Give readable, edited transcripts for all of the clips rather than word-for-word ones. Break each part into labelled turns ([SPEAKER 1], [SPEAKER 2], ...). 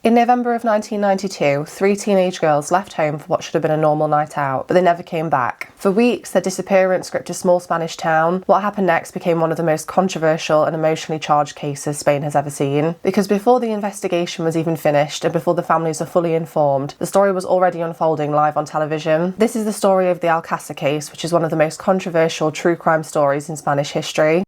[SPEAKER 1] In November of 1992, 3 teenage girls left home for what should have been a normal night out, but they never came back. For weeks, their disappearance gripped a small Spanish town. What happened next became one of the most controversial and emotionally charged cases Spain has ever seen, because before the investigation was even finished and before the families were fully informed, the story was already unfolding live on television. This is the story of the Alcàsser case, which is one of the most controversial true crime stories in Spanish history.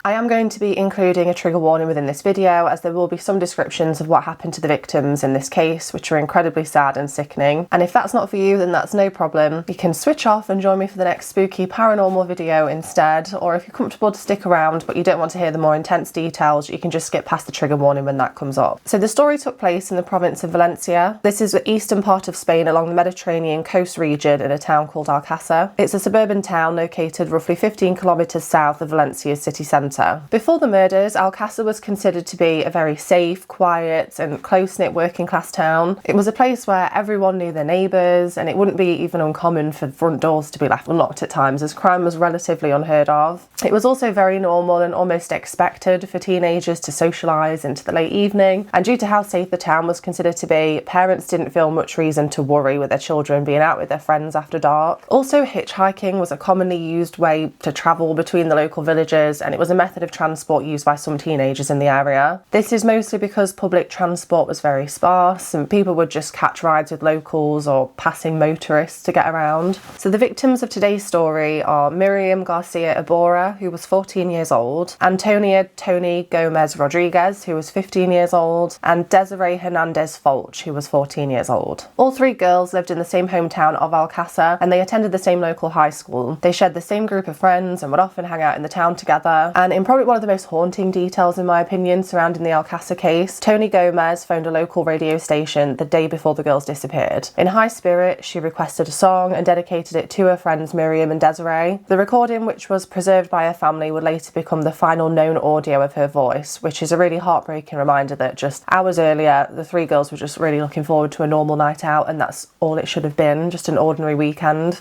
[SPEAKER 1] I am going to be including a trigger warning within this video, as there will be some descriptions of what happened to the victims in this case, which are incredibly sad and sickening. And if that's not for you, then that's no problem. You can switch off and join me for the next spooky paranormal video instead, or if you're comfortable to stick around but you don't want to hear the more intense details, you can just skip past the trigger warning when that comes up. So the story took place in the province of Valencia. This is the eastern part of Spain along the Mediterranean coast region in a town called Alcàsser. It's a suburban town located roughly 15 kilometres south of Valencia's city centre. Before the murders, Alcàsser was considered to be a very safe, quiet and close-knit working class town. It was a place where everyone knew their neighbours, and it wouldn't be even uncommon for front doors to be left unlocked at times, as crime was relatively unheard of. It was also very normal and almost expected for teenagers to socialise into the late evening, and due to how safe the town was considered to be, parents didn't feel much reason to worry with their children being out with their friends after dark. Also, hitchhiking was a commonly used way to travel between the local villages, and it was a method of transport used by some teenagers in the area. This is mostly because public transport was very sparse and people would just catch rides with locals or passing motorists to get around. So the victims of today's story are Miriam Garcia Iborra, who was 14 years old, Antonia Tony Gomez Rodriguez, who was 15 years old, and Desiree Hernandez Fulch, who was 14 years old. All 3 girls lived in the same hometown of Alcàsser, and they attended the same local high school. They shared the same group of friends and would often hang out in the town together. And in probably one of the most haunting details, in my opinion, surrounding the Alcàsser case, Tony Gomez phoned a local radio station the day before the girls disappeared. In high spirit, she requested a song and dedicated it to her friends Miriam and Desiree. The recording, which was preserved by her family, would later become the final known audio of her voice, which is a really heartbreaking reminder that just hours earlier, the 3 girls were just really looking forward to a normal night out, and that's all it should have been, just an ordinary weekend.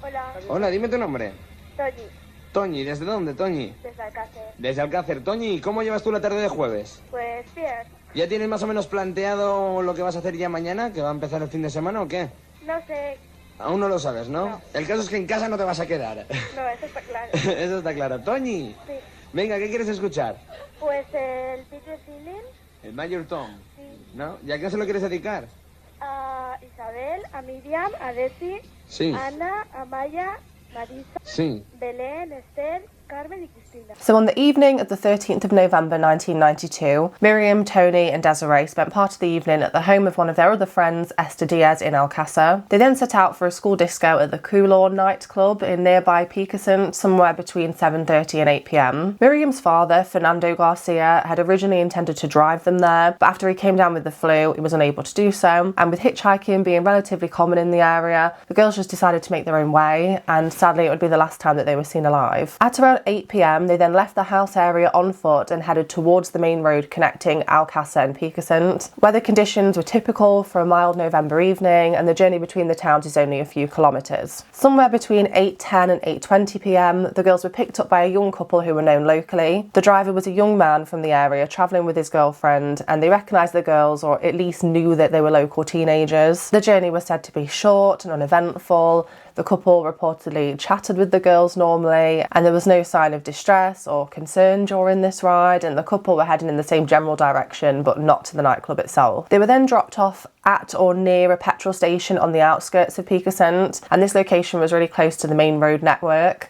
[SPEAKER 2] Hola.
[SPEAKER 3] Hola, dime tu nombre.
[SPEAKER 2] Toñi.
[SPEAKER 3] Toñi, ¿desde dónde, Toñi?
[SPEAKER 2] Desde Alcácer.
[SPEAKER 3] Desde Alcácer. Toñi, ¿cómo llevas tú la tarde de jueves?
[SPEAKER 2] Pues bien.
[SPEAKER 3] ¿Ya tienes más o menos planteado lo que vas a hacer ya mañana, que va a empezar el fin de semana o qué?
[SPEAKER 2] No sé.
[SPEAKER 3] Aún no lo sabes, ¿no?
[SPEAKER 2] No.
[SPEAKER 3] El caso es que en casa no te vas a quedar.
[SPEAKER 2] No, eso está claro.
[SPEAKER 3] Eso está claro. Toñi,
[SPEAKER 2] Sí.
[SPEAKER 3] venga, ¿qué quieres escuchar?
[SPEAKER 2] Pues el Peter Feeling,
[SPEAKER 3] El Major Tom,
[SPEAKER 2] sí.
[SPEAKER 3] ¿no? ¿Y a quién se lo quieres dedicar?
[SPEAKER 2] A Isabel, a Miriam, a Desi,
[SPEAKER 3] Sí,
[SPEAKER 2] a Ana, a Maya, Marisa,
[SPEAKER 3] sí.
[SPEAKER 2] Belén, Esther, Carmen y Cristina.
[SPEAKER 1] So on the evening of the 13th of November 1992, Miriam, Tony and Desiree spent part of the evening at the home of one of their other friends, Esther Diaz, in Alcàsser. They then set out for a school disco at the Coulor nightclub in nearby Picassent, somewhere between 7:30 and 8 p.m. Miriam's father, Fernando Garcia, had originally intended to drive them there, but after he came down with the flu, he was unable to do so, and with hitchhiking being relatively common in the area, the girls just decided to make their own way, and sadly it would be the last time that they were seen alive. At around 8 p.m, they then left the house area on foot and headed towards the main road connecting Alcàsser and Picassent. Weather conditions were typical for a mild November evening, and the journey between the towns is only a few kilometres. Somewhere between 8:10 and 8:20 p.m, the girls were picked up by a young couple who were known locally. The driver was a young man from the area travelling with his girlfriend, and they recognised the girls, or at least knew that they were local teenagers. The journey was said to be short and uneventful. The couple reportedly chatted with the girls normally, and there was no sign of distress or concern during this ride, and the couple were heading in the same general direction but not to the nightclub itself. They were then dropped off at or near a petrol station on the outskirts of Picassent, and this location was really close to the main road network.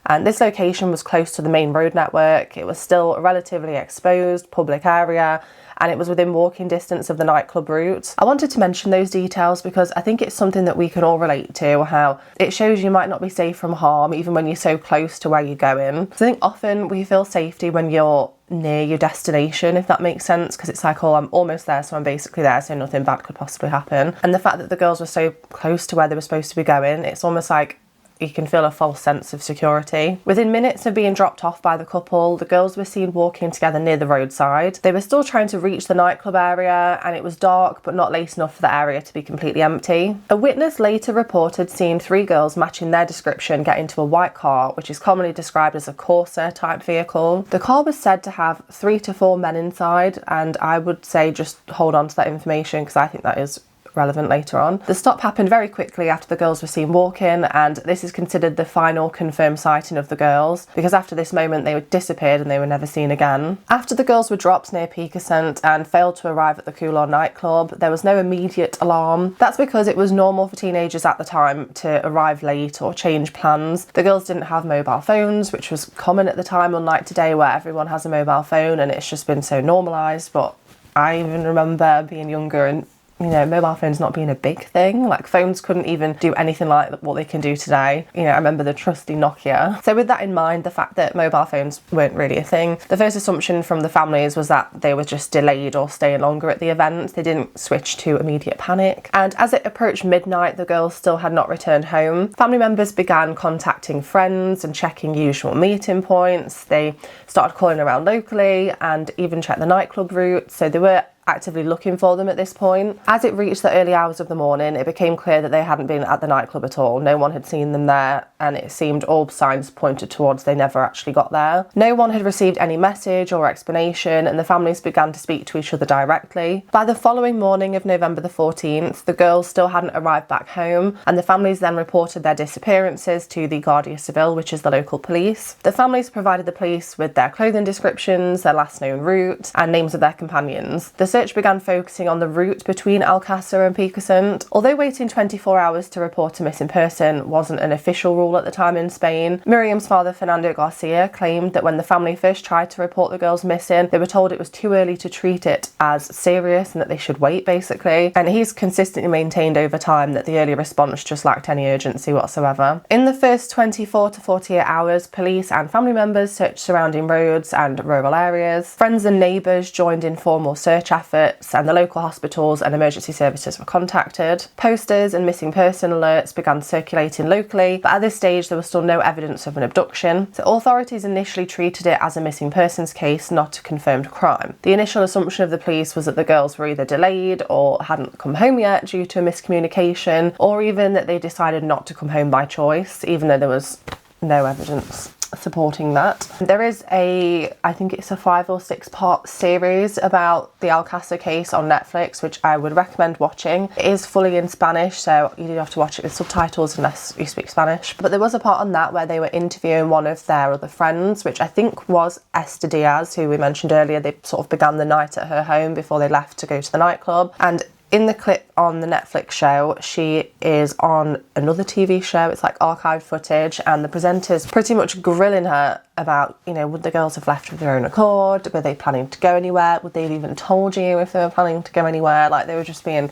[SPEAKER 1] It was still a relatively exposed public area, and it was within walking distance of the nightclub route. I wanted to mention those details because I think it's something that we can all relate to, how it shows you might not be safe from harm even when you're so close to where you're going. So I think often we feel safety when you're near your destination, if that makes sense, because it's like, oh, I'm almost there, so I'm basically there, so nothing bad could possibly happen. And the fact that the girls were so close to where they were supposed to be going, it's almost like you can feel a false sense of security. Within minutes of being dropped off by the couple, the girls were seen walking together near the roadside. They were still trying to reach the nightclub area, and it was dark but not late enough for the area to be completely empty. A witness later reported seeing 3 girls matching their description get into a white car, which is commonly described as a Corsa type vehicle. The car was said to have 3 to 4 men inside, and I would say just hold on to that information because I think that is relevant later on. The stop happened very quickly after the girls were seen walking, and this is considered the final confirmed sighting of the girls, because after this moment they disappeared and they were never seen again. After the girls were dropped near Peakcent and failed to arrive at the Coulon nightclub, there was no immediate alarm. That's because it was normal for teenagers at the time to arrive late or change plans. The girls didn't have mobile phones, which was common at the time, unlike today where everyone has a mobile phone and it's just been so normalised. But I even remember being younger and mobile phones not being a big thing. Like, phones couldn't even do anything like what they can do today. I remember the trusty Nokia. So with that in mind, the fact that mobile phones weren't really a thing, the first assumption from the families was that they were just delayed or staying longer at the event. They didn't switch to immediate panic. And as it approached midnight, the girls still had not returned home. Family members began contacting friends and checking usual meeting points. They started calling around locally and even checked the nightclub route. So they were actively looking for them at this point. As it reached the early hours of the morning, it became clear that they hadn't been at the nightclub at all. No one had seen them there, and it seemed all signs pointed towards they never actually got there. No one had received any message or explanation, and the families began to speak to each other directly. By the following morning of November the 14th, the girls still hadn't arrived back home, and the families then reported their disappearances to the Guardia Civil, which is the local police. The families provided the police with their clothing descriptions, their last known route, and names of their companions. The search began focusing on the route between Alcàsser and Peakcent. Although waiting 24 hours to report a missing person wasn't an official rule at the time in Spain, Miriam's father, Fernando Garcia, claimed that when the family first tried to report the girls missing, they were told it was too early to treat it as serious and that they should wait, basically. And he's consistently maintained over time that the early response just lacked any urgency whatsoever. In the first 24 to 48 hours, police and family members searched surrounding roads and rural areas. Friends and neighbours joined in formal search efforts, and the local hospitals and emergency services were contacted. Posters and missing person alerts began circulating locally, but at this stage there was still no evidence of an abduction. So authorities initially treated it as a missing persons case, not a confirmed crime. The initial assumption of the police was that the girls were either delayed or hadn't come home yet due to a miscommunication, or even that they decided not to come home by choice, even though there was no evidence supporting that. There is I think it's a 5 or 6 part series about the Alcàsser case on Netflix, which I would recommend watching. It is fully in Spanish, so you do have to watch it with subtitles unless you speak Spanish. But there was a part on that where they were interviewing one of their other friends, which I think was Esther Diaz, who we mentioned earlier. They sort of began the night at her home before they left to go to the nightclub. And in the clip on the Netflix show, she is on another TV show. It's like archived footage, and the presenter's pretty much grilling her about, would the girls have left of their own accord? Were they planning to go anywhere? Would they have even told you if they were planning to go anywhere? Like, they were just being,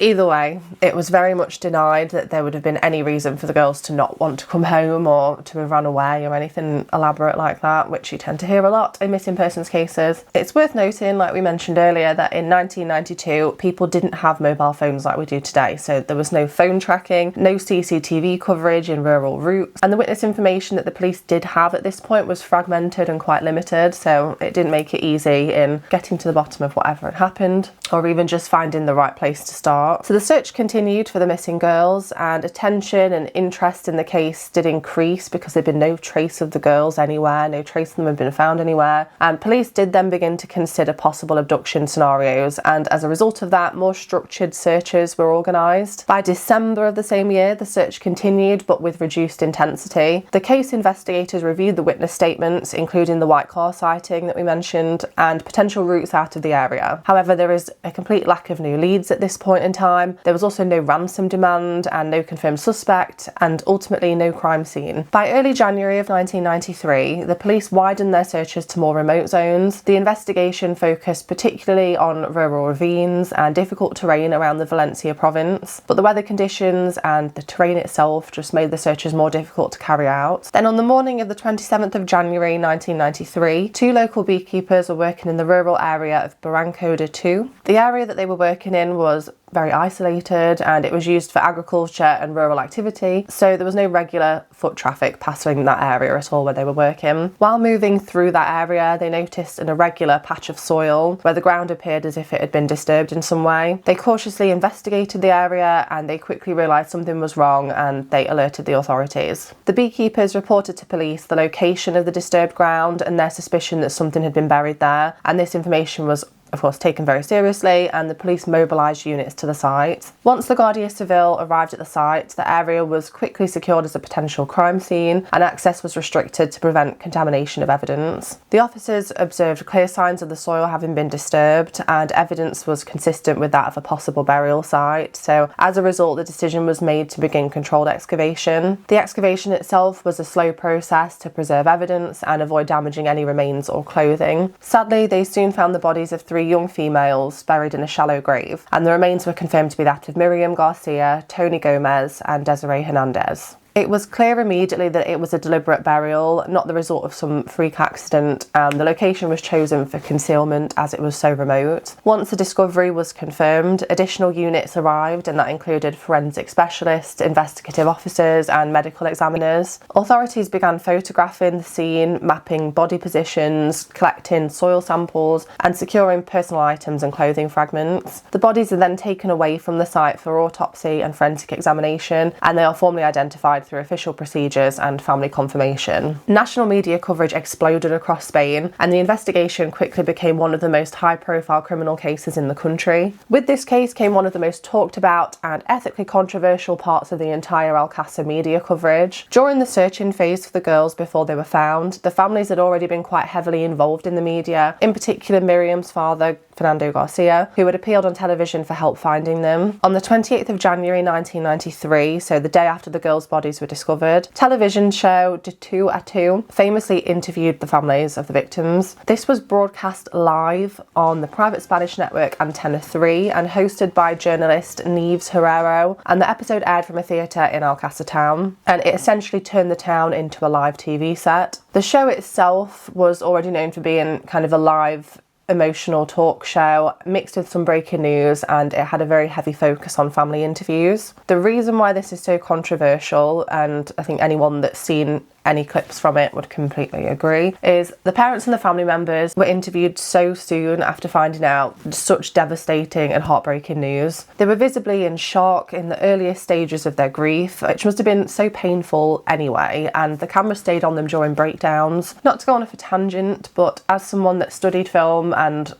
[SPEAKER 1] Either way, it was very much denied that there would have been any reason for the girls to not want to come home or to have run away or anything elaborate like that, which you tend to hear a lot in missing persons cases. It's worth noting, like we mentioned earlier, that in 1992, people didn't have mobile phones like we do today. So there was no phone tracking, no CCTV coverage in rural routes, and the witness information that the police did have at this point was fragmented and quite limited, so it didn't make it easy in getting to the bottom of whatever had happened, or even just finding the right place to start. So the search continued for the missing girls, and attention and interest in the case did increase because there'd been no trace of the girls anywhere, no trace of them had been found anywhere, and police did then begin to consider possible abduction scenarios, and as a result of that, more structured searches were organised. By December of the same year, the search continued, but with reduced intensity. The case investigators reviewed the witness statements, including the white car sighting that we mentioned, and potential routes out of the area. However, there is a complete lack of new leads at this point in time. There was also no ransom demand and no confirmed suspect, and ultimately no crime scene. By early January of 1993, the police widened their searches to more remote zones. The investigation focused particularly on rural ravines and difficult terrain around the Valencia province, but the weather conditions and the terrain itself just made the searches more difficult to carry out. Then on the morning of the 27th of January 1993, 2 local beekeepers were working in the rural area of Barranco de Tu. The area that they were working in was very isolated, and it was used for agriculture and rural activity, so there was no regular foot traffic passing that area at all where they were working. While moving through that area, they noticed an irregular patch of soil where the ground appeared as if it had been disturbed in some way. They cautiously investigated the area, and they quickly realised something was wrong, and they alerted the authorities. The beekeepers reported to police the location of the disturbed ground and their suspicion that something had been buried there, and this information was of course taken very seriously, and the police mobilised units to the site. Once the Guardia Civil arrived at the site, the area was quickly secured as a potential crime scene, and access was restricted to prevent contamination of evidence. The officers observed clear signs of the soil having been disturbed, and evidence was consistent with that of a possible burial site, so as a result the decision was made to begin controlled excavation. The excavation itself was a slow process to preserve evidence and avoid damaging any remains or clothing. Sadly, they soon found the bodies of 3 young females buried in a shallow grave, and the remains were confirmed to be that of Miriam Garcia, Tony Gomez and Desiree Hernandez. It was clear immediately that it was a deliberate burial, not the result of some freak accident, and the location was chosen for concealment as it was so remote. Once the discovery was confirmed, additional units arrived, and that included forensic specialists, investigative officers and medical examiners. Authorities began photographing the scene, mapping body positions, collecting soil samples and securing personal items and clothing fragments. The bodies are then taken away from the site for autopsy and forensic examination, and they are formally identified through official procedures and family confirmation. National media coverage exploded across Spain, and the investigation quickly became one of the most high-profile criminal cases in the country. With this case came one of the most talked about and ethically controversial parts of the entire Alcàsser media coverage. During the searching phase for the girls before they were found, the families had already been quite heavily involved in the media, in particular Miriam's father, Fernando Garcia, who had appealed on television for help finding them. On the 28th of January 1993, so the day after the girls' bodies were discovered, television show De Two a Two famously interviewed the families of the victims. This was broadcast live on the private Spanish network Antena 3 and hosted by journalist Nieves Herrero, and the episode aired from a theatre in Alcácer town, and it essentially turned the town into a live TV set. The show itself was already known for being kind of a live emotional talk show mixed with some breaking news, and it had a very heavy focus on family interviews. The reason why this is so controversial, and I think anyone that's seen any clips from it would completely agree, is the parents and the family members were interviewed so soon after finding out such devastating and heartbreaking news. They were visibly in shock in the earliest stages of their grief, which must have been so painful anyway, and the camera stayed on them during breakdowns. Not to go on a tangent, but as someone that studied film, and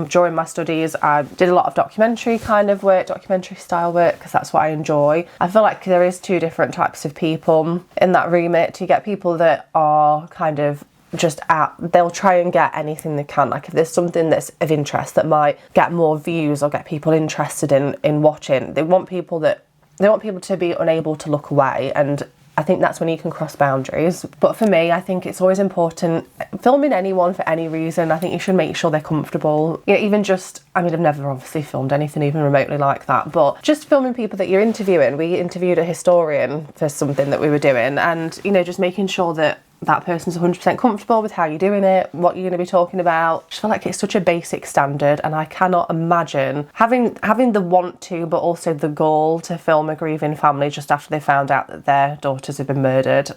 [SPEAKER 1] during my studies I did a lot of documentary style work, because that's what I enjoy. I feel like there is 2 different types of people in that remit. You get people that are kind of they'll try and get anything they can. Like if there's something that's of interest that might get more views or get people interested in watching, they want people to be unable to look away, and I think that's when you can cross boundaries. But for me, I think it's always important, filming anyone for any reason, I think you should make sure they're comfortable. You know, even just, I mean, I've never obviously filmed anything even remotely like that, but just filming people that you're interviewing. We interviewed a historian for something that we were doing, and, you know, just making sure that that person's 100% comfortable with how you're doing it, what you're going to be talking about. I just feel like it's such a basic standard, and I cannot imagine having the want to, but also the gall to film a grieving family just after they found out that their daughters have been murdered.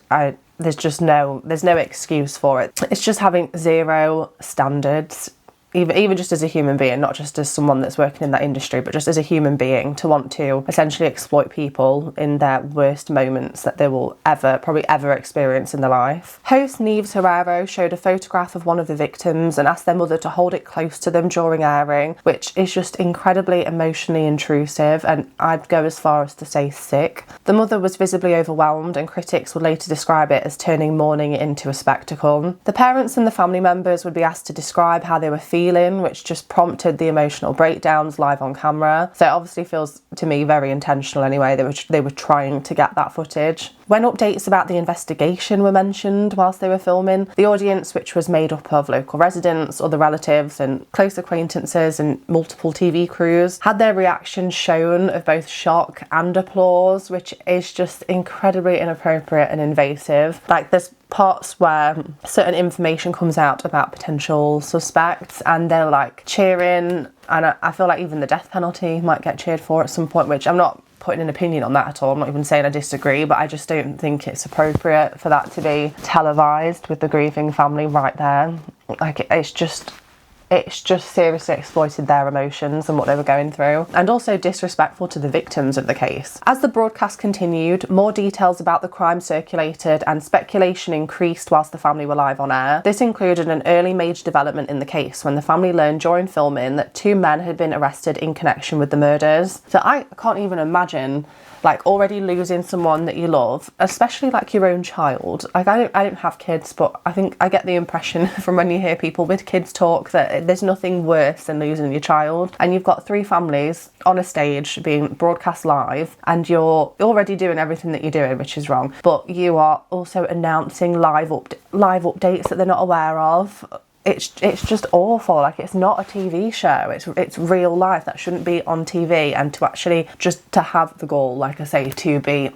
[SPEAKER 1] There's no excuse for it. It's just having zero standards. Even just as a human being, not just as someone that's working in that industry, but just as a human being, to want to essentially exploit people in their worst moments that they will probably ever experience in their life. Host Nieves Herrero showed a photograph of one of the victims and asked their mother to hold it close to them during airing, which is just incredibly emotionally intrusive, and I'd go as far as to say sick. The mother was visibly overwhelmed, and critics would later describe it as turning mourning into a spectacle. The parents and the family members would be asked to describe how they were feeling, which just prompted the emotional breakdowns live on camera. So it obviously feels to me very intentional anyway. They were trying to get that footage. When updates about the investigation were mentioned whilst they were filming, the audience, which was made up of local residents, other relatives and close acquaintances and multiple TV crews, had their reactions shown of both shock and applause, which is just incredibly inappropriate and invasive. Like, there's parts where certain information comes out about potential suspects and they're like cheering And I feel like even the death penalty might get cheered for at some point, which I'm not putting an opinion on that at all. I'm not even saying I disagree, but I just don't think it's appropriate for that to be televised with the grieving family right there. Like, it's just seriously exploited their emotions and what they were going through, and also disrespectful to the victims of the case. As the broadcast continued, more details about the crime circulated and speculation increased whilst the family were live on air. This included an early major development in the case when the family learned during filming that 2 men had been arrested in connection with the murders. So I can't even imagine, like, already losing someone that you love, especially like your own child. Like, I don't have kids, but I think I get the impression from when you hear people with kids talk that there's nothing worse than losing your child. And you've got 3 families on a stage being broadcast live, and you're already doing everything that you're doing, which is wrong, but you are also announcing live updates that they're not aware of. It's just awful. Like, it's not a TV show, it's real life. That shouldn't be on TV. And to actually just to have the gall, like I say, to be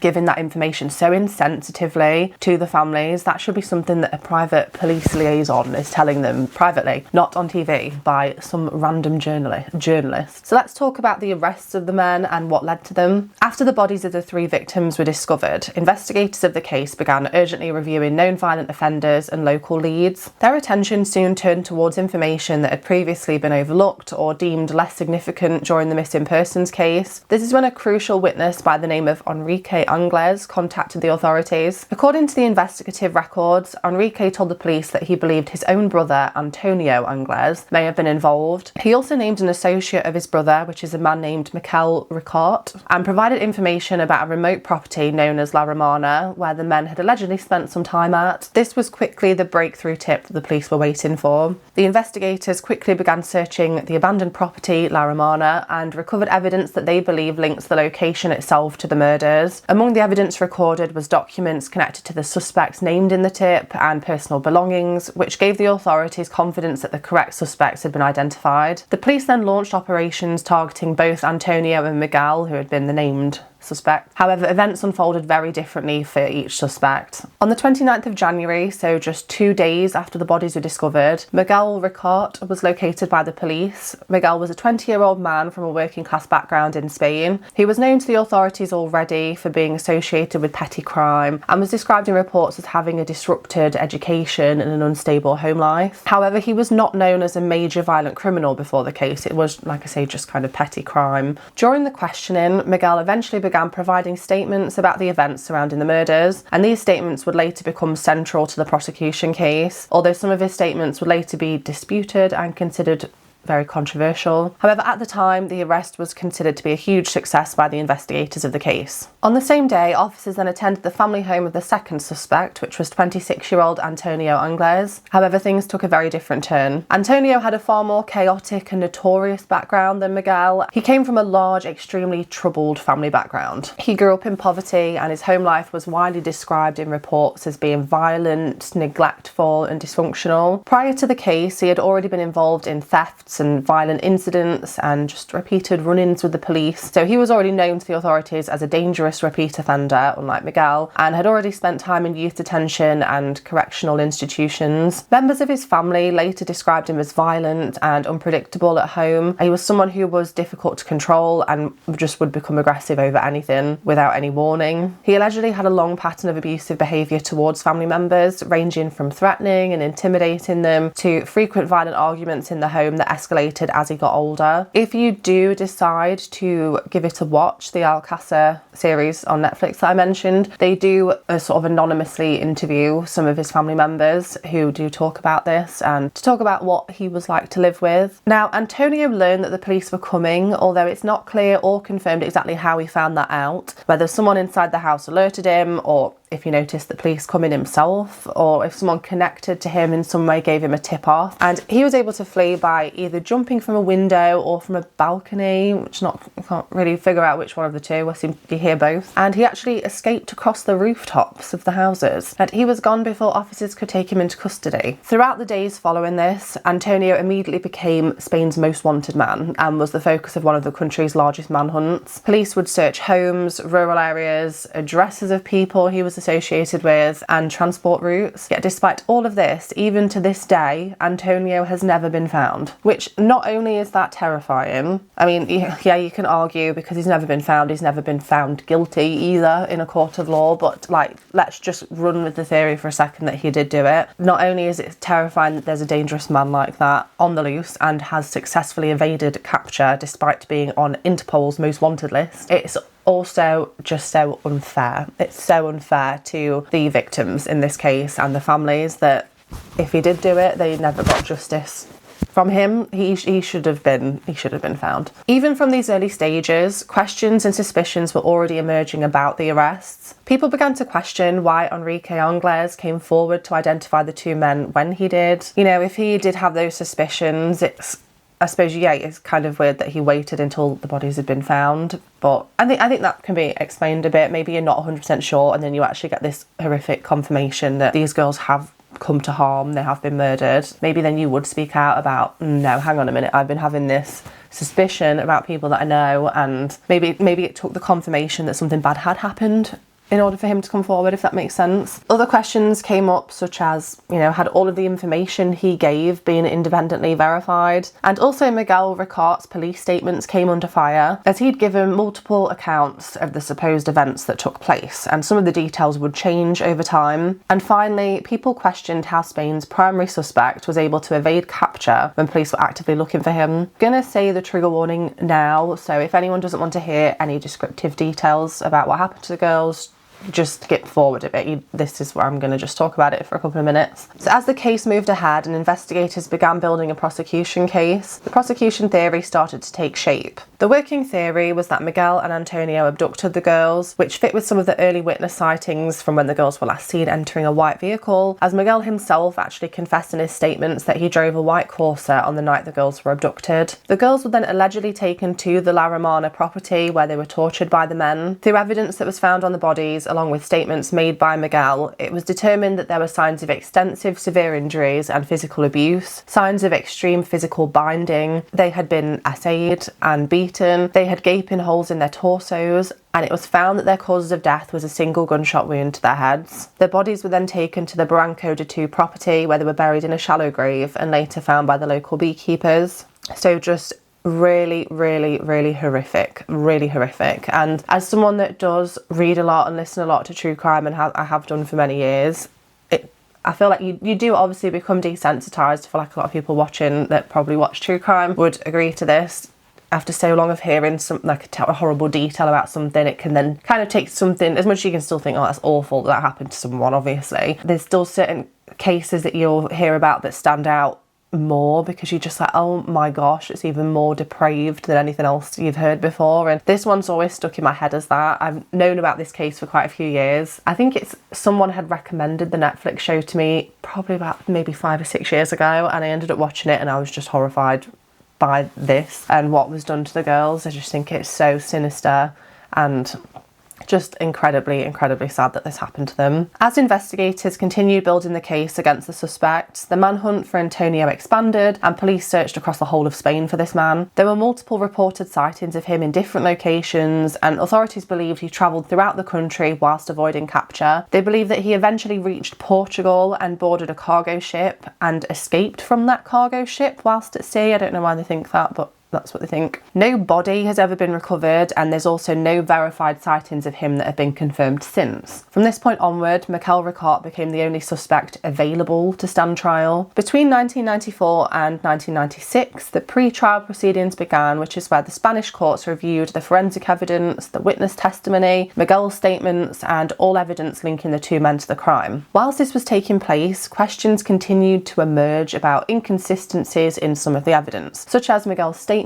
[SPEAKER 1] giving that information so insensitively to the families, that should be something that a private police liaison is telling them privately, not on TV by some random journalist. So let's talk about the arrests of the men and what led to them. After the bodies of the 3 victims were discovered, investigators of the case began urgently reviewing known violent offenders and local leads. Their attention soon turned towards information that had previously been overlooked or deemed less significant during the missing persons case. This is when a crucial witness by the name of Enrique Angles contacted the authorities. According to the investigative records, Enrique told the police that he believed his own brother, Antonio Angles, may have been involved. He also named an associate of his brother, which is a man named Mikel Ricart, and provided information about a remote property known as La Romana, where the men had allegedly spent some time at. This was quickly the breakthrough tip that the police were waiting for. The investigators quickly began searching the abandoned property, La Romana, and recovered evidence that they believe links the location itself to the murders. Among the evidence recorded was documents connected to the suspects named in the tip and personal belongings, which gave the authorities confidence that the correct suspects had been identified. The police then launched operations targeting both Antonio and Miguel, who had been the named suspect. However, events unfolded very differently for each suspect. On the 29th of January, so just 2 days after the bodies were discovered, Miguel Ricart was located by the police. Miguel was a 20-year-old man from a working class background in Spain. He was known to the authorities already for being associated with petty crime and was described in reports as having a disrupted education and an unstable home life. However, he was not known as a major violent criminal before the case. It was, like I say, just kind of petty crime. During the questioning, Miguel eventually began providing statements about the events surrounding the murders, and these statements would later become central to the prosecution case, although some of his statements would later be disputed and considered very controversial. However, at the time, the arrest was considered to be a huge success by the investigators of the case. On the same day, officers then attended the family home of the second suspect, which was 26-year-old Antonio Angles. However, things took a very different turn. Antonio had a far more chaotic and notorious background than Miguel. He came from a large, extremely troubled family background. He grew up in poverty, and his home life was widely described in reports as being violent, neglectful, and dysfunctional. Prior to the case, he had already been involved in thefts and violent incidents and just repeated run-ins with the police. So he was already known to the authorities as a dangerous repeat offender, unlike Miguel, and had already spent time in youth detention and correctional institutions. Members of his family later described him as violent and unpredictable at home. He was someone who was difficult to control and just would become aggressive over anything without any warning. He allegedly had a long pattern of abusive behaviour towards family members, ranging from threatening and intimidating them to frequent violent arguments in the home that escalated as he got older. If you do decide to give it a watch, the Alcàsser series on Netflix that I mentioned, they do a sort of anonymously interview some of his family members who do talk about this and to talk about what he was like to live with. Now, Antonio learned that the police were coming, although it's not clear or confirmed exactly how he found that out, whether someone inside the house alerted him, or if he noticed the police coming himself, or if someone connected to him in some way gave him a tip off. And he was able to flee by either jumping from a window or from a balcony, which I can't really figure out which one of the two. I seem to hear both. And he actually escaped across the rooftops of the houses. And he was gone before officers could take him into custody. Throughout the days following this, Antonio immediately became Spain's most wanted man and was the focus of one of the country's largest manhunts. Police would search homes, rural areas, addresses of people he was was associated with and transport routes. Yet despite all of this, even to this day, Antonio has never been found, which not only is that terrifying, I mean, yeah, you can argue because he's never been found guilty either in a court of law, but like, let's just run with the theory for a second that he did do it. Not only is it terrifying that there's a dangerous man like that on the loose and has successfully evaded capture despite being on Interpol's most wanted list, it's also just so unfair. It's so unfair to the victims in this case and the families that if he did do it, they never got justice from him. He should have been found. Even from these early stages, questions and suspicions were already emerging about the arrests. People began to question why Enrique Angles came forward to identify the two men when he did. You know, if he did have those suspicions, I suppose, yeah, it's kind of weird that he waited until the bodies had been found. But I think that can be explained a bit. Maybe you're not 100% sure and then you actually get this horrific confirmation that these girls have come to harm, they have been murdered. Maybe then you would speak out about, no, hang on a minute, I've been having this suspicion about people that I know, and maybe it took the confirmation that something bad had happened in order for him to come forward, if that makes sense. Other questions came up, such as, you know, had all of the information he gave been independently verified? And also Miguel Ricart's police statements came under fire, as he'd given multiple accounts of the supposed events that took place, and some of the details would change over time. And finally, people questioned how Spain's primary suspect was able to evade capture when police were actively looking for him. I'm gonna say the trigger warning now, so if anyone doesn't want to hear any descriptive details about what happened to the girls, just skip forward a bit. This is where I'm going to just talk about it for a couple of minutes. So as the case moved ahead and investigators began building a prosecution case, the prosecution theory started to take shape. The working theory was that Miguel and Antonio abducted the girls, which fit with some of the early witness sightings from when the girls were last seen entering a white vehicle, as Miguel himself actually confessed in his statements that he drove a white Corsa on the night the girls were abducted. The girls were then allegedly taken to the La Romana property where they were tortured by the men. Through evidence that was found on the bodies, along with statements made by Miguel, it was determined that there were signs of extensive severe injuries and physical abuse, signs of extreme physical binding. They had been assayed and beaten, they had gaping holes in their torsos, and it was found that their causes of death was a single gunshot wound to their heads. Their bodies were then taken to the Barranco de Tu property where they were buried in a shallow grave and later found by the local beekeepers. So just really horrific. And as someone that does read a lot and listen a lot to true crime, and I have done for many years, I feel like you do obviously become desensitized. I feel like a lot of people watching that probably watch true crime would agree to this. After so long of hearing some a horrible detail about something, it can then kind of take something, as much as you can still think, oh, that's awful that happened to someone, obviously. There's still certain cases that you'll hear about that stand out more because you're just like, oh my gosh, it's even more depraved than anything else you've heard before. And this one's always stuck in my head as that. I've known about this case for quite a few years. I think it's someone had recommended the Netflix show to me probably about maybe 5 or 6 years ago, and I ended up watching it and I was just horrified by this and what was done to the girls. I just think it's so sinister and just incredibly sad that this happened to them. As investigators continued building the case against the suspects, the manhunt for Antonio expanded and police searched across the whole of Spain for this man. There were multiple reported sightings of him in different locations, and authorities believed he travelled throughout the country whilst avoiding capture. They believe that he eventually reached Portugal and boarded a cargo ship and escaped from that cargo ship whilst at sea. I don't know why they think that, but that's what they think. No body has ever been recovered, and there's also no verified sightings of him that have been confirmed since. From this point onward, Miguel Ricart became the only suspect available to stand trial. Between 1994 and 1996, the pre-trial proceedings began, which is where the Spanish courts reviewed the forensic evidence, the witness testimony, Miguel's statements, and all evidence linking the two men to the crime. Whilst this was taking place, questions continued to emerge about inconsistencies in some of the evidence, such as Miguel's statements.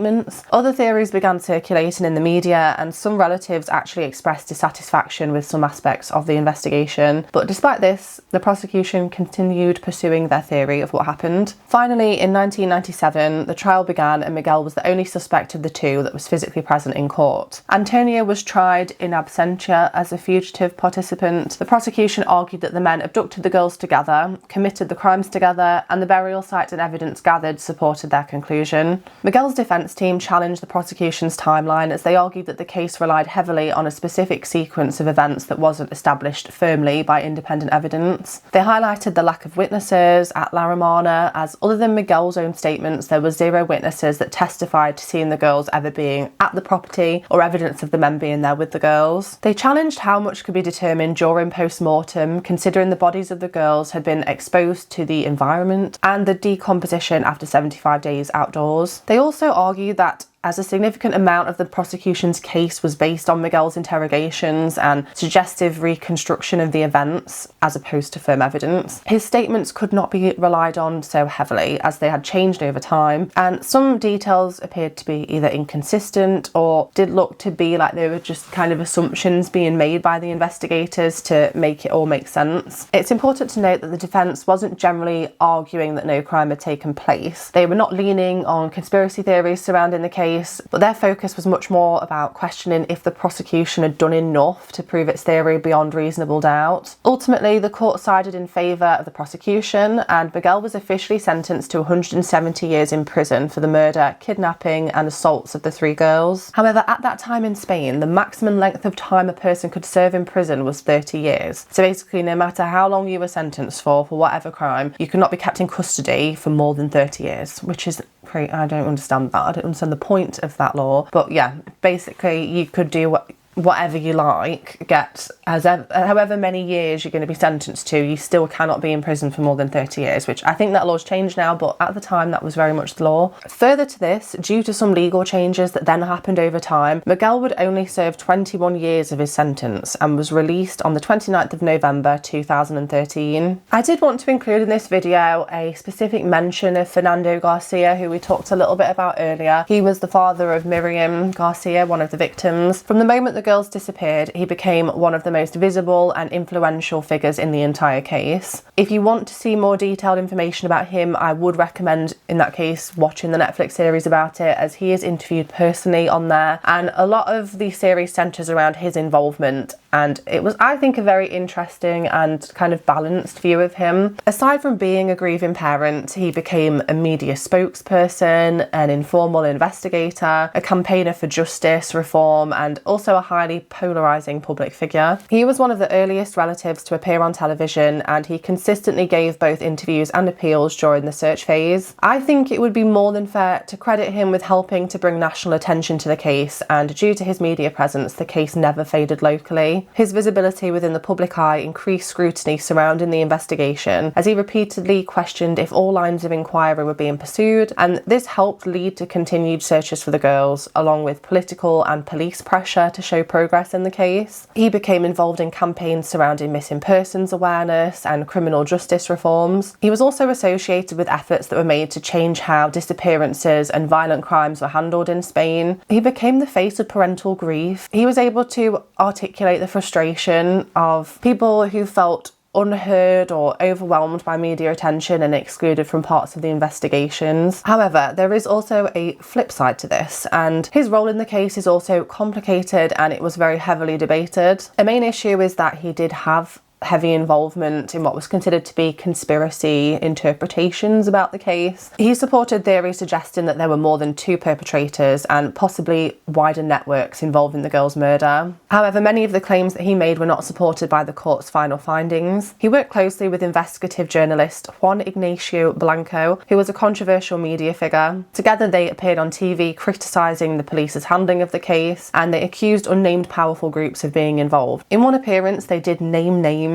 [SPEAKER 1] Other theories began circulating in the media, and some relatives actually expressed dissatisfaction with some aspects of the investigation. But despite this, the prosecution continued pursuing their theory of what happened. Finally, in 1997, the trial began and Miguel was the only suspect of the two that was physically present in court. Antonio was tried in absentia as a fugitive participant. The prosecution argued that the men abducted the girls together, committed the crimes together, and the burial sites and evidence gathered supported their conclusion. Miguel's defence defence team challenged the prosecution's timeline as they argued that the case relied heavily on a specific sequence of events that wasn't established firmly by independent evidence. They highlighted the lack of witnesses at La Romana, as other than Miguel's own statements, there were 0 witnesses that testified to seeing the girls ever being at the property or evidence of the men being there with the girls. They challenged how much could be determined during post-mortem, considering the bodies of the girls had been exposed to the environment and the decomposition after 75 days outdoors. They also argued that as a significant amount of the prosecution's case was based on Miguel's interrogations and suggestive reconstruction of the events, as opposed to firm evidence, his statements could not be relied on so heavily as they had changed over time, and some details appeared to be either inconsistent or did look to be like they were just kind of assumptions being made by the investigators to make it all make sense. It's important to note that the defence wasn't generally arguing that no crime had taken place. They were not leaning on conspiracy theories surrounding the case, but their focus was much more about questioning if the prosecution had done enough to prove its theory beyond reasonable doubt. Ultimately, the court sided in favour of the prosecution, and Miguel was officially sentenced to 170 years in prison for the murder, kidnapping and assaults of the 3 girls. However, at that time in Spain, the maximum length of time a person could serve in prison was 30 years. So basically, no matter how long you were sentenced for whatever crime, you could not be kept in custody for more than 30 years, which is great. I don't understand that. I don't understand the point of that law. But yeah, basically you could do whatever you like, get however many years you're going to be sentenced to, you still cannot be in prison for more than 30 years, which I think that law's changed now, but at the time that was very much the law. Further to this, due to some legal changes that then happened over time, Miguel would only serve 21 years of his sentence and was released on the 29th of November 2013. I did want to include in this video a specific mention of Fernando Garcia, who we talked a little bit about earlier. He was the father of Miriam Garcia, one of the victims. From the moment the girls disappeared, he became one of the most visible and influential figures in the entire case. If you want to see more detailed information about him, I would recommend, in that case, watching the Netflix series about it, as he is interviewed personally on there, and a lot of the series centres around his involvement, and it was, I think, a very interesting and kind of balanced view of him. Aside from being a grieving parent, he became a media spokesperson, an informal investigator, a campaigner for justice reform, and also a highly polarising public figure. He was one of the earliest relatives to appear on television, and he consistently gave both interviews and appeals during the search phase. I think it would be more than fair to credit him with helping to bring national attention to the case, and due to his media presence, the case never faded locally. His visibility within the public eye increased scrutiny surrounding the investigation, as he repeatedly questioned if all lines of inquiry were being pursued, and this helped lead to continued searches for the girls, along with political and police pressure to show progress in the case. He became involved in campaigns surrounding missing persons awareness and criminal justice reforms. He was also associated with efforts that were made to change how disappearances and violent crimes were handled in Spain. He became the face of parental grief. He was able to articulate the frustration of people who felt unheard or overwhelmed by media attention and excluded from parts of the investigations. However, there is also a flip side to this, and his role in the case is also complicated and it was very heavily debated. A main issue is that he did have heavy involvement in what was considered to be conspiracy interpretations about the case. He supported theories suggesting that there were more than 2 perpetrators and possibly wider networks involved in the girls' murder. However, many of the claims that he made were not supported by the court's final findings. He worked closely with investigative journalist Juan Ignacio Blanco, who was a controversial media figure. Together they appeared on TV criticising the police's handling of the case, and they accused unnamed powerful groups of being involved. In one appearance, they did name names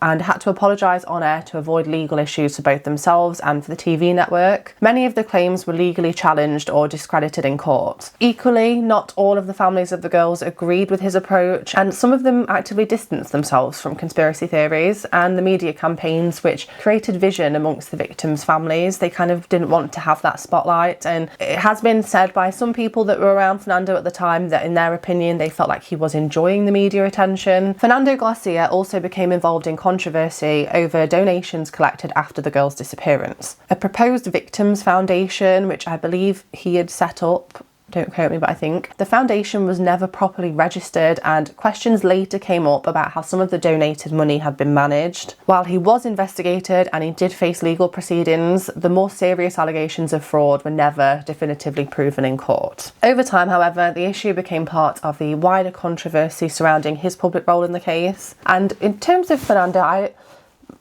[SPEAKER 1] and had to apologise on air to avoid legal issues for both themselves and for the TV network. Many of the claims were legally challenged or discredited in court. Equally, not all of the families of the girls agreed with his approach, and some of them actively distanced themselves from conspiracy theories and the media campaigns which created vision amongst the victims' families. They kind of didn't want to have that spotlight, and it has been said by some people that were around Fernando at the time that in their opinion they felt like he was enjoying the media attention. Fernando Garcia also became involved in controversy over donations collected after the girls' disappearance. A proposed victims foundation, which I believe he had set up don't quote me, but I think the foundation was never properly registered, and questions later came up about how some of the donated money had been managed. While he was investigated and he did face legal proceedings, the more serious allegations of fraud were never definitively proven in court. Over time, however, the issue became part of the wider controversy surrounding his public role in the case. And in terms of Fernando,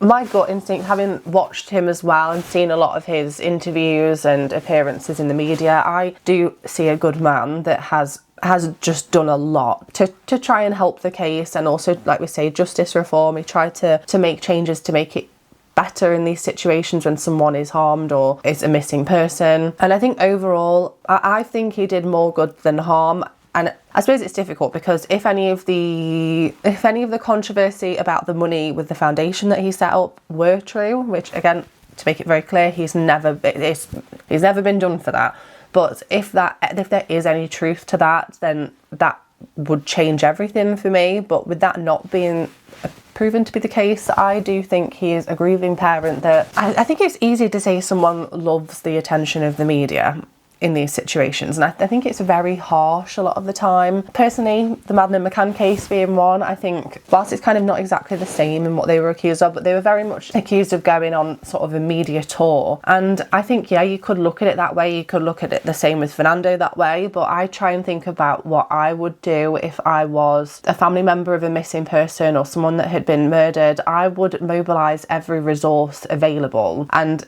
[SPEAKER 1] my gut instinct, having watched him as well and seen a lot of his interviews and appearances in the media, I do see a good man that has just done a lot to try and help the case, and also, like we say, justice reform. He tried to make changes to make it better in these situations when someone is harmed or is a missing person. And I think overall, I think he did more good than harm. And I suppose it's difficult because if any of the controversy about the money with the foundation that he set up were true, which again, to make it very clear, he's never been done for that. But if there is any truth to that, then that would change everything for me. But with that not being proven to be the case, I do think he is a grieving parent that I think it's easy to say someone loves the attention of the media in these situations, and I think it's very harsh a lot of the time. Personally, the Madeleine McCann case being one, I think whilst it's kind of not exactly the same in what they were accused of, but they were very much accused of going on sort of a media tour, and I think, yeah, you could look at it that way, you could look at it the same with Fernando that way, but I try and think about what I would do if I was a family member of a missing person or someone that had been murdered. I would mobilise every resource available, and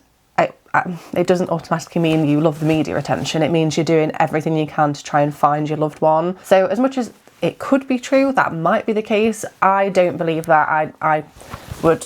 [SPEAKER 1] it doesn't automatically mean you love the media attention. It means you're doing everything you can to try and find your loved one. So as much as it could be true, that might be the case, I don't believe that. I would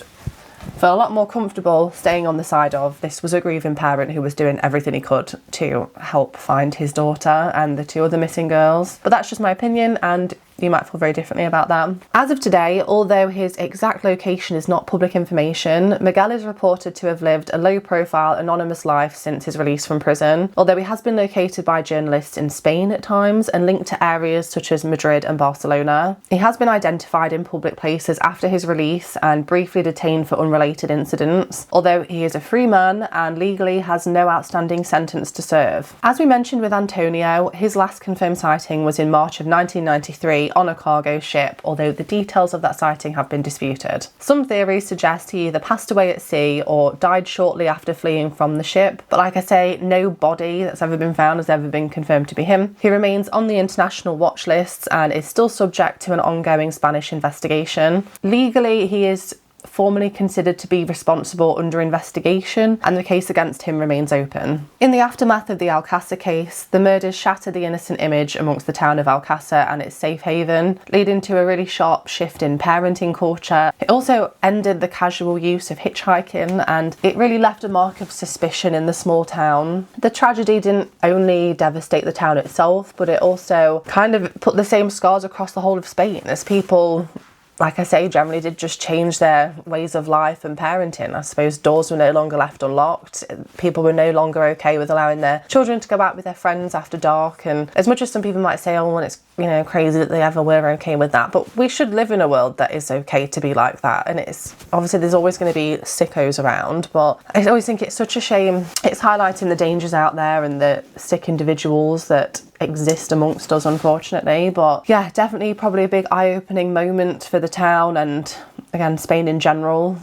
[SPEAKER 1] feel a lot more comfortable staying on the side of this was a grieving parent who was doing everything he could to help find his daughter and the two other missing girls. But that's just my opinion, and you might feel very differently about that. As of today, although his exact location is not public information, Miguel is reported to have lived a low-profile, anonymous life since his release from prison, although he has been located by journalists in Spain at times and linked to areas such as Madrid and Barcelona. He has been identified in public places after his release and briefly detained for unrelated incidents, although he is a free man and legally has no outstanding sentence to serve. As we mentioned with Antonio, his last confirmed sighting was in March of 1993 on a cargo ship, although the details of that sighting have been disputed. Some theories suggest he either passed away at sea or died shortly after fleeing from the ship, but like I say, no body that's ever been found has ever been confirmed to be him. He remains on the international watch lists and is still subject to an ongoing Spanish investigation. Legally, he is formally considered to be responsible under investigation, and the case against him remains open. In the aftermath of the Alcàsser case, the murders shattered the innocent image amongst the town of Alcàsser and its safe haven, leading to a really sharp shift in parenting culture. It also ended the casual use of hitchhiking, and it really left a mark of suspicion in the small town. The tragedy didn't only devastate the town itself, but it also kind of put the same scars across the whole of Spain, as people, like I say, generally did just change their ways of life and parenting. I suppose doors were no longer left unlocked. People were no longer okay with allowing their children to go out with their friends after dark. And as much as some people might say, oh, well, it's, you know, crazy that they ever were okay with that, but we should live in a world that is okay to be like that. And it's obviously there's always going to be sickos around, but I always think it's such a shame. It's highlighting the dangers out there and the sick individuals that exist amongst us, unfortunately. But yeah, definitely probably a big eye-opening moment for the town and again Spain in general.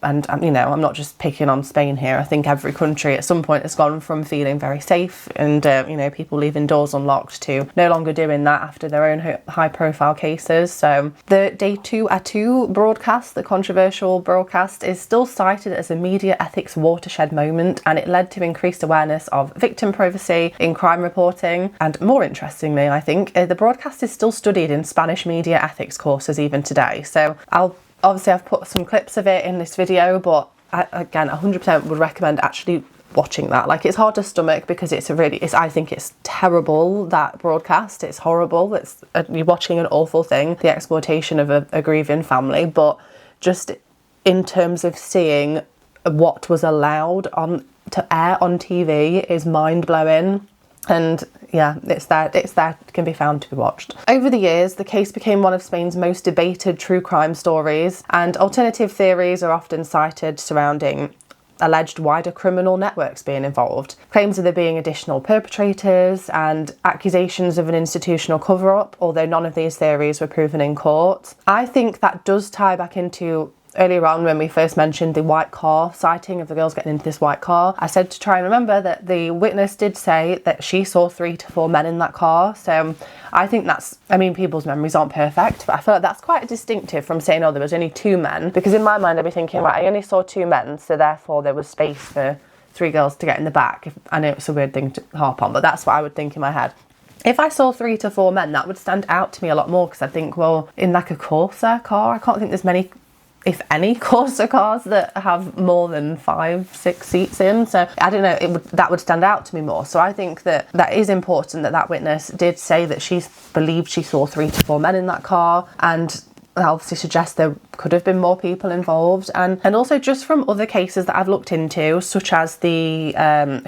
[SPEAKER 1] And you know, I'm not just picking on Spain here. I think every country at some point has gone from feeling very safe and you know, people leaving doors unlocked to no longer doing that after their own high profile cases. So the Day 2 à 2 broadcast, the controversial broadcast, is still cited as a media ethics watershed moment, and it led to increased awareness of victim privacy in crime reporting. And more interestingly, I think the broadcast is still studied in Spanish media ethics courses even today. So I've put some clips of it in this video, but I, again, 100% would recommend actually watching that. Like, it's hard to stomach because I think it's terrible, that broadcast. It's horrible. You're watching an awful thing, the exploitation of a grieving family. But just in terms of seeing what was allowed to air on TV is mind-blowing. And yeah, it's there, it can be found to be watched. Over the years, the case became one of Spain's most debated true crime stories, and alternative theories are often cited surrounding alleged wider criminal networks being involved. Claims of there being additional perpetrators and accusations of an institutional cover-up, although none of these theories were proven in court. I think that does tie back into earlier on when we first mentioned the white car sighting of the girls getting into this white car. I said to try and remember that the witness did say that she saw 3 to 4 men in that car. So I think that's, I mean, people's memories aren't perfect, but I feel like that's quite distinctive from saying, oh, there was only 2 men. Because in my mind, I'd be thinking, right, I only saw 2 men, so therefore there was space for 3 girls to get in the back. I know it's a weird thing to harp on, but that's what I would think in my head. If I saw 3 to 4 men, that would stand out to me a lot more, because I think, well, in like a Corsa car, I can't think there's many, if any, Corsa cars that have more than 5, 6 seats in. So I don't know, that would stand out to me more. So I think that is important that witness did say that she believed she saw 3 to 4 men in that car, and that obviously suggests there could have been more people involved. And also just from other cases that I've looked into, such as the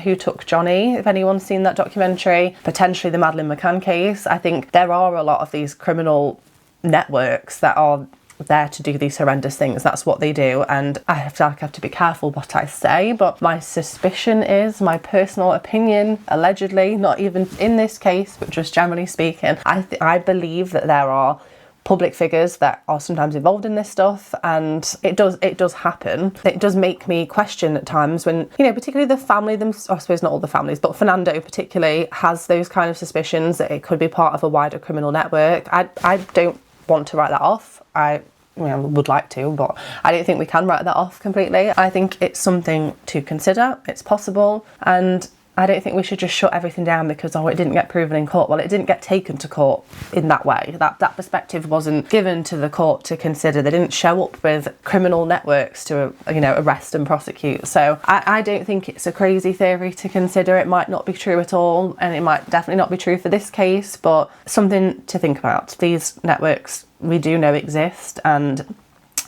[SPEAKER 1] Who Took Johnny, if anyone's seen that documentary, potentially the Madeleine McCann case, I think there are a lot of these criminal networks that are there to do these horrendous things. That's what they do, and I feel like I have to be careful what I say, but my suspicion is, my personal opinion, allegedly, not even in this case, but just generally speaking, I believe that there are public figures that are sometimes involved in this stuff, and it does happen. It does make me question at times when, you know, particularly the family, I suppose not all the families, but Fernando particularly has those kind of suspicions that it could be part of a wider criminal network. I don't want to write that off. I would like to, but I don't think we can write that off completely. I think it's something to consider. It's possible, and I don't think we should just shut everything down because, oh, it didn't get proven in court. Well, it didn't get taken to court in that way. That perspective wasn't given to the court to consider. They didn't show up with criminal networks to, you know, arrest and prosecute. So I don't think it's a crazy theory to consider. It might not be true at all, and it might definitely not be true for this case, but something to think about. These networks we do know exist, and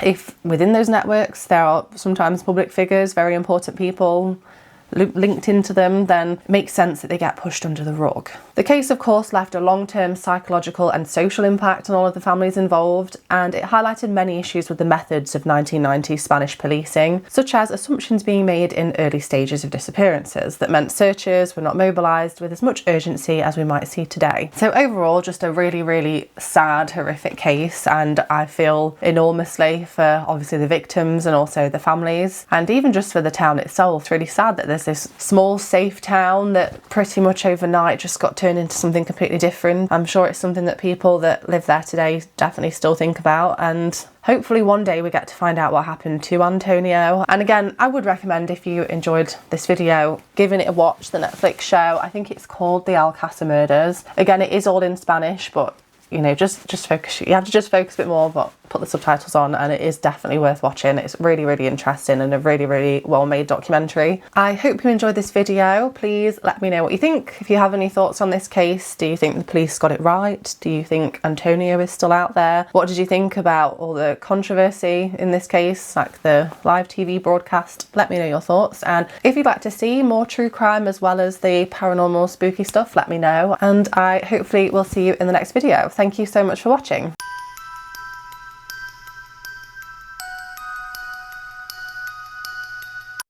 [SPEAKER 1] if within those networks there are sometimes public figures, very important people linked into them, then it makes sense that they get pushed under the rug. The case, of course, left a long-term psychological and social impact on all of the families involved, and it highlighted many issues with the methods of 1990s Spanish policing, such as assumptions being made in early stages of disappearances that meant searchers were not mobilised with as much urgency as we might see today. So overall, just a really, really sad, horrific case, and I feel enormously for obviously the victims and also the families, and even just for the town itself. It's really sad that there's this small safe town that pretty much overnight just got turned into something completely different. I'm sure it's something that people that live there today definitely still think about, and hopefully one day we get to find out what happened to Antonio. And again, I would recommend, if you enjoyed this video, giving it a watch, the Netflix show. I think it's called the Alcàsser Murders. Again, it is all in Spanish, but you know, just focus. You have to just focus a bit more, but put the subtitles on, and it is definitely worth watching. It's really, really interesting and a really, really well-made documentary. I hope you enjoyed this video. Please let me know what you think. If you have any thoughts on this case, do you think the police got it right? Do you think Antonio is still out there? What did you think about all the controversy in this case, like the live TV broadcast? Let me know your thoughts. And if you'd like to see more true crime as well as the paranormal spooky stuff, let me know. And I hopefully will see you in the next video. Thank you so much for watching.